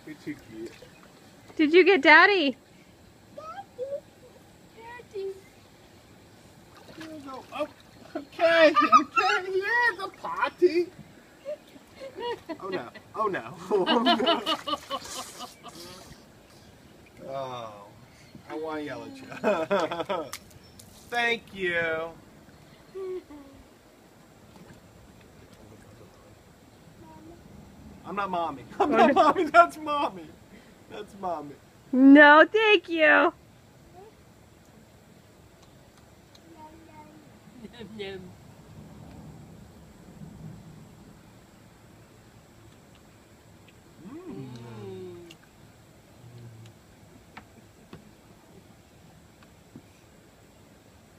You're too cute. Did you get Daddy? Daddy. Here we go. Oh, okay. Okay. Yeah, the potty. Oh no. Oh no. Oh no. Oh, I want to yell at you. Thank you. I'm not mommy. I'm not mommy. That's mommy. That's mommy. No, thank you. Yum, yum.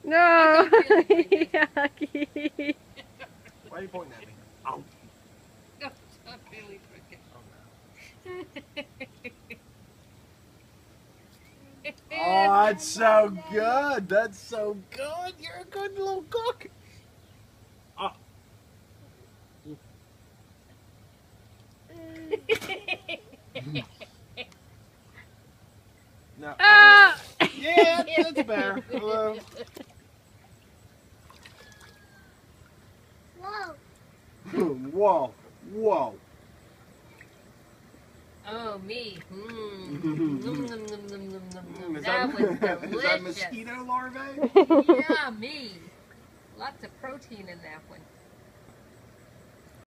No. Yucky. Why are you pointing at me? Ow. No, stop really quick. Oh, that's so good. That's so good. You're a good little cook. Oh. No. Ah! Yeah, that's better. Hello. Whoa. Whoa. Oh, me. Is That was is that delicious. mosquito larvae? Yeah, me. Lots of protein in that one.